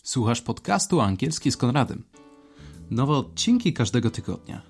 Słuchasz podcastu Angielski z Konradem. Nowe odcinki każdego tygodnia.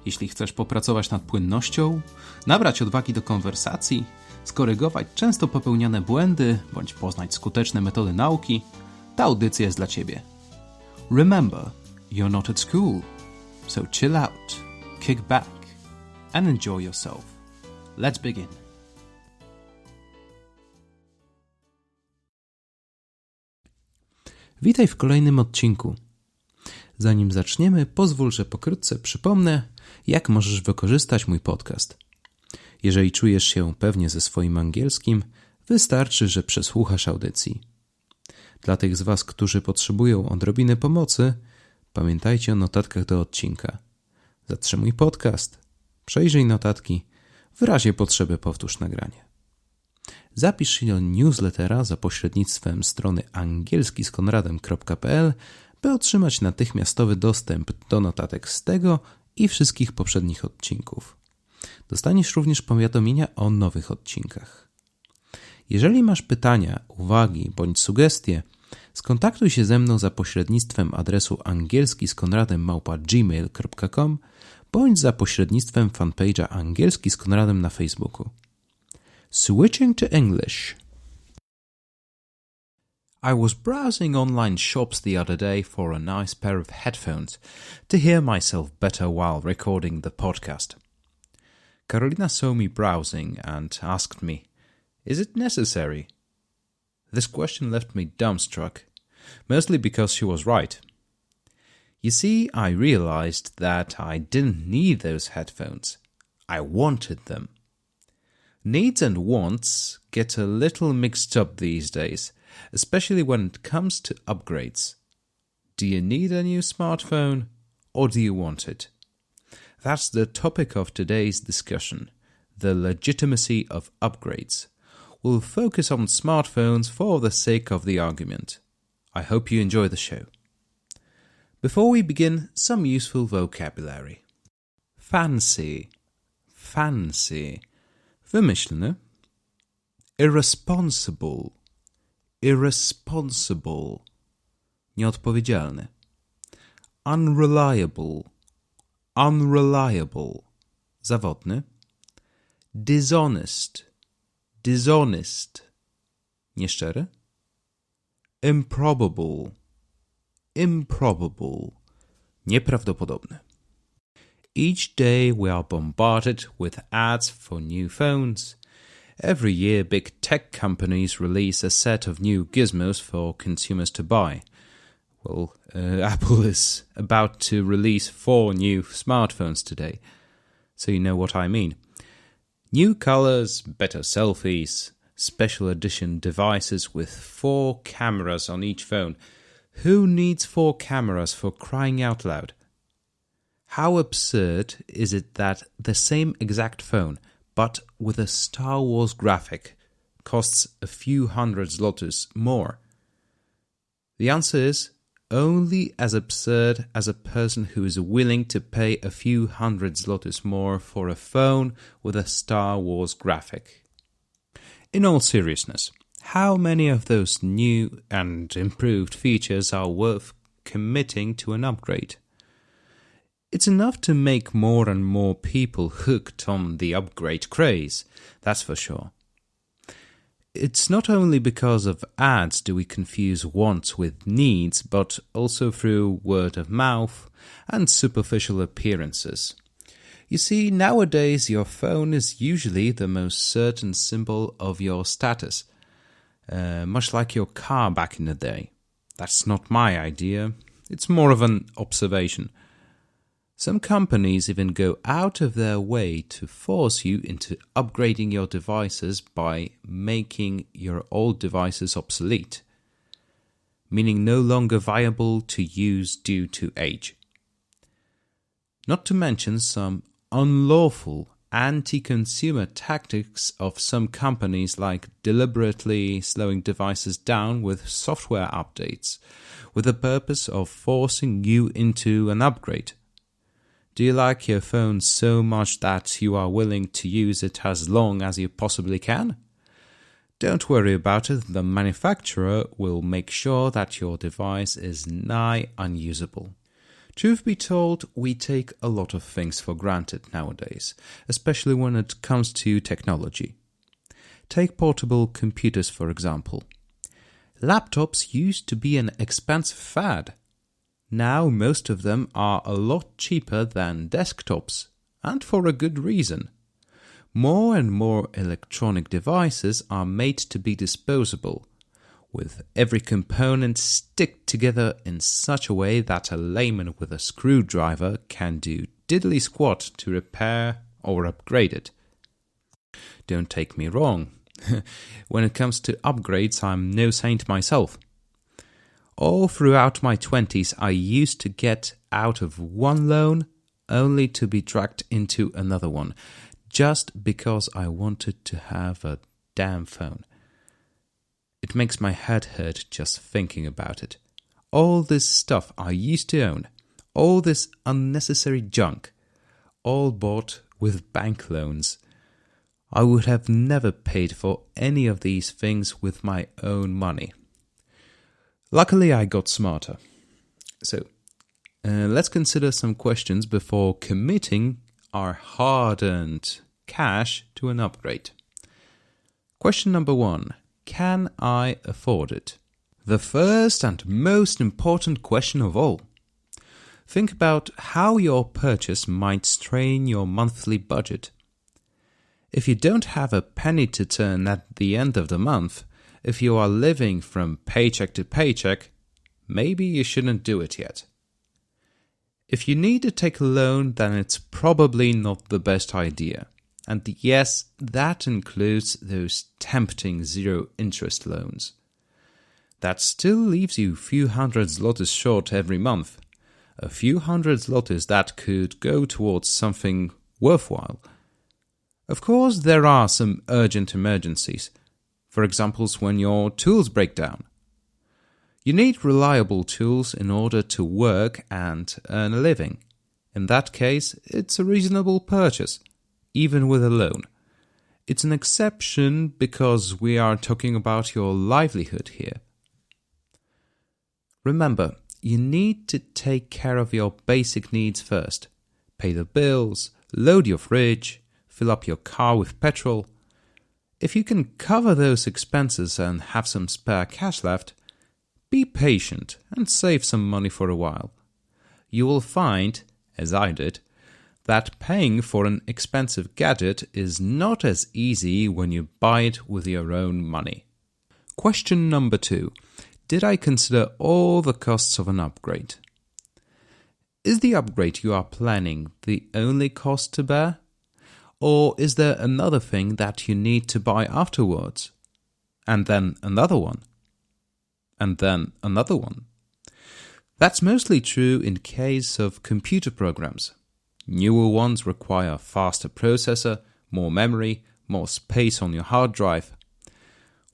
Jeśli chcesz popracować nad płynnością, nabrać odwagi do konwersacji, skorygować często popełniane błędy, bądź poznać skuteczne metody nauki, ta audycja jest dla Ciebie. Remember, you're not at school, so chill out, kick back and enjoy yourself. Let's begin. Witaj w kolejnym odcinku. Zanim zaczniemy, pozwól, że pokrótce przypomnę, jak możesz wykorzystać mój podcast. Jeżeli czujesz się pewnie ze swoim angielskim, wystarczy, że przesłuchasz audycji. Dla tych z Was, którzy potrzebują odrobiny pomocy, pamiętajcie o notatkach do odcinka. Zatrzymuj podcast, przejrzyj notatki, w razie potrzeby powtórz nagranie. Zapisz się do newslettera za pośrednictwem strony angielskiskonradem.pl, by otrzymać natychmiastowy dostęp do notatek z tego i wszystkich poprzednich odcinków. Dostaniesz również powiadomienia o nowych odcinkach. Jeżeli masz pytania, uwagi bądź sugestie, skontaktuj się ze mną za pośrednictwem adresu angielskiskonradem@gmail.com bądź za pośrednictwem fanpage'a Angielski z Konradem na Facebooku. Switching to English. I was browsing online shops the other day for a nice pair of headphones to hear myself better while recording the podcast. Carolina saw me browsing and asked me, "Is it necessary?" This question left me dumbstruck, mostly because she was right. You see, I realized that I didn't need those headphones. I wanted them. Needs and wants get a little mixed up these days, especially when it comes to upgrades. Do you need a new smartphone, or do you want it? That's the topic of today's discussion, the legitimacy of upgrades. We'll focus on smartphones for the sake of the argument. I hope you enjoy the show. Before we begin, some useful vocabulary. Fancy, fancy. Wymyślny. Irresponsible, irresponsible. Nieodpowiedzialny. Unreliable, unreliable. Zawodny. Dishonest, dishonest. Nieszczery. Improbable, improbable. Nieprawdopodobny. Each day we are bombarded with ads for new phones. Every year big tech companies release a set of new gizmos for consumers to buy. Well, Apple is about to release 4 new smartphones today, so you know what I mean. New colors, better selfies, special edition devices with 4 cameras on each phone. Who needs 4 cameras for crying out loud? How absurd is it that the same exact phone, but with a Star Wars graphic, costs a few hundred zlotys more? The answer is only as absurd as a person who is willing to pay a few hundred zlotys more for a phone with a Star Wars graphic. In all seriousness, how many of those new and improved features are worth committing to an upgrade? It's enough to make more and more people hooked on the upgrade craze, that's for sure. It's not only because of ads do we confuse wants with needs, but also through word of mouth and superficial appearances. You see, nowadays your phone is usually the most certain symbol of your status, much like your car back in the day. That's not my idea, it's more of an observation. Some companies even go out of their way to force you into upgrading your devices by making your old devices obsolete, meaning no longer viable to use due to age. Not to mention some unlawful anti-consumer tactics of some companies, like deliberately slowing devices down with software updates with the purpose of forcing you into an upgrade. Do you like your phone so much that you are willing to use it as long as you possibly can? Don't worry about it, the manufacturer will make sure that your device is nigh unusable. Truth be told, we take a lot of things for granted nowadays, especially when it comes to technology. Take portable computers, for example. Laptops used to be an expensive fad. Now most of them are a lot cheaper than desktops, and for a good reason. More and more electronic devices are made to be disposable, with every component stick together in such a way that a layman with a screwdriver can do diddly squat to repair or upgrade it. Don't take me wrong. When it comes to upgrades, I'm no saint myself. All throughout my 20s, I used to get out of one loan only to be dragged into another one, just because I wanted to have a damn phone. It makes my head hurt just thinking about it. All this stuff I used to own, all this unnecessary junk, all bought with bank loans. I would have never paid for any of these things with my own money. Luckily, I got smarter. So, let's consider some questions before committing our hard-earned cash to an upgrade. Question number 1. Can I afford it? The first and most important question of all. Think about how your purchase might strain your monthly budget. If you don't have a penny to turn at the end of the month, if you are living from paycheck to paycheck, maybe you shouldn't do it yet. If you need to take a loan, then it's probably not the best idea. And yes, that includes those tempting zero-interest loans. That still leaves you a few hundred zlotys short every month. A few hundred zlotys that could go towards something worthwhile. Of course, there are some urgent emergencies. For example, when your tools break down. You need reliable tools in order to work and earn a living. In that case, it's a reasonable purchase, even with a loan. It's an exception because we are talking about your livelihood here. Remember, you need to take care of your basic needs first. Pay the bills, load your fridge, fill up your car with petrol. If you can cover those expenses and have some spare cash left, be patient and save some money for a while. You will find, as I did, that paying for an expensive gadget is not as easy when you buy it with your own money. Question number 2. Did I consider all the costs of an upgrade? Is the upgrade you are planning the only cost to bear? Or is there another thing that you need to buy afterwards? And then another one? And then another one? That's mostly true in case of computer programs. Newer ones require a faster processor, more memory, more space on your hard drive.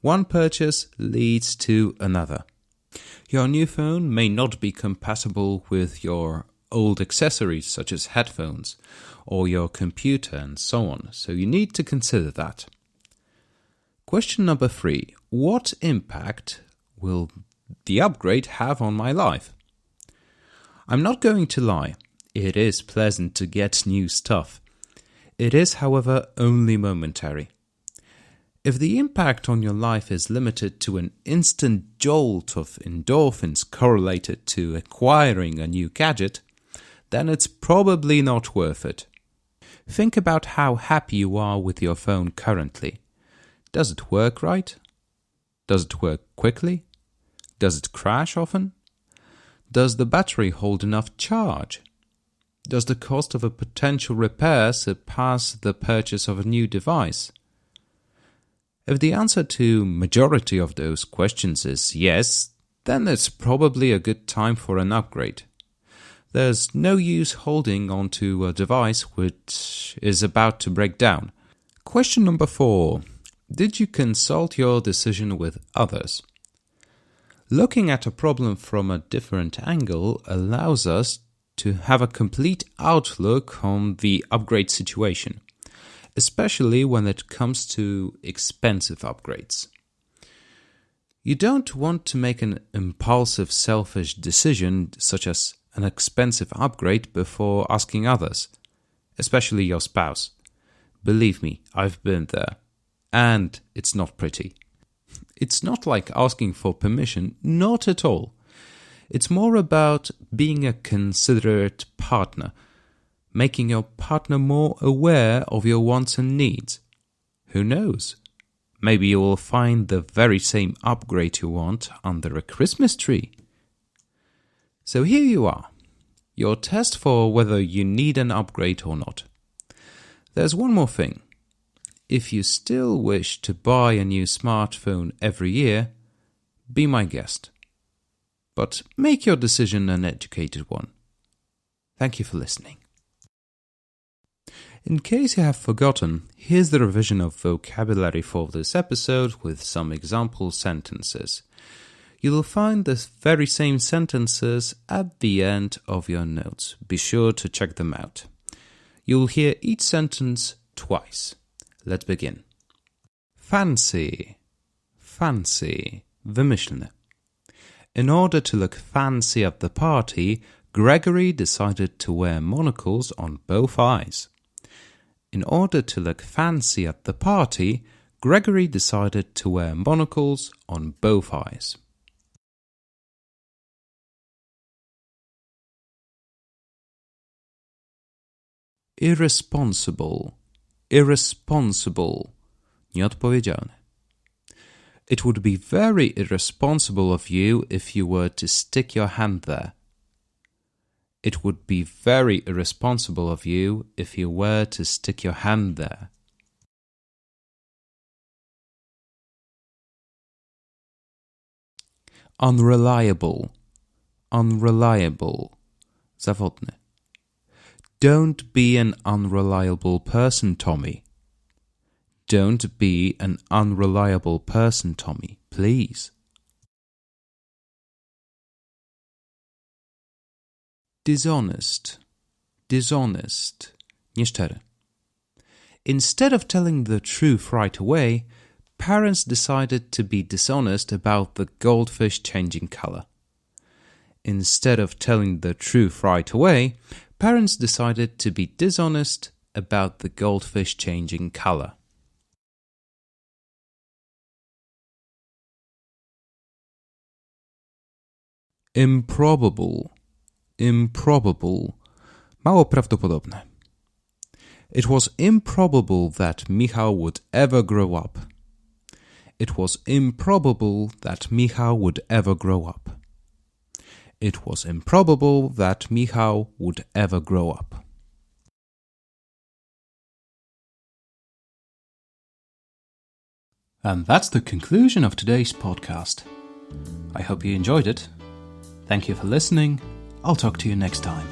One purchase leads to another. Your new phone may not be compatible with your old accessories such as headphones or your computer and so on, so you need to consider that. Question number 3. What impact will the upgrade have on my life? I'm not going to lie, it is pleasant to get new stuff. It is, however, only momentary. If the impact on your life is limited to an instant jolt of endorphins correlated to acquiring a new gadget, then it's probably not worth it. Think about how happy you are with your phone currently. Does it work right? Does it work quickly? Does it crash often? Does the battery hold enough charge? Does the cost of a potential repair surpass the purchase of a new device? If the answer to majority of those questions is yes, then it's probably a good time for an upgrade. There's no use holding onto a device which is about to break down. Question number 4. Did you consult your decision with others? Looking at a problem from a different angle allows us to have a complete outlook on the upgrade situation, especially when it comes to expensive upgrades. You don't want to make an impulsive, selfish decision such as an expensive upgrade before asking others, especially your spouse. Believe me, I've been there, and it's not pretty. It's not like asking for permission, not at all. It's more about being a considerate partner, making your partner more aware of your wants and needs. Who knows? Maybe you will find the very same upgrade you want under a Christmas tree. So here you are, your test for whether you need an upgrade or not. There's one more thing. If you still wish to buy a new smartphone every year, be my guest. But make your decision an educated one. Thank you for listening. In case you have forgotten, here's the revision of vocabulary for this episode with some example sentences. You will find the very same sentences at the end of your notes. Be sure to check them out. You'll hear each sentence twice. Let's begin. Fancy. Fancy. Wymyślne. In order to look fancy at the party, Gregory decided to wear monocles on both eyes. In order to look fancy at the party, Gregory decided to wear monocles on both eyes. Irresponsible. Irresponsible. Nieodpowiedzialny. It would be very irresponsible of you if you were to stick your hand there. It would be very irresponsible of you if you were to stick your hand there. Unreliable. Unreliable. Zawodny. Don't be an unreliable person, Tommy. Don't be an unreliable person, Tommy, please. Dishonest. Dishonest. Nieszczery. Instead of telling the truth right away, parents decided to be dishonest about the goldfish changing color. Instead of telling the truth right away, parents decided to be dishonest about the goldfish changing color. Improbable. Improbable. Mało prawdopodobne. It was improbable that Michał would ever grow up. It was improbable that Michał would ever grow up. It was improbable that Michał would ever grow up. And that's the conclusion of today's podcast. I hope you enjoyed it. Thank you for listening. I'll talk to you next time.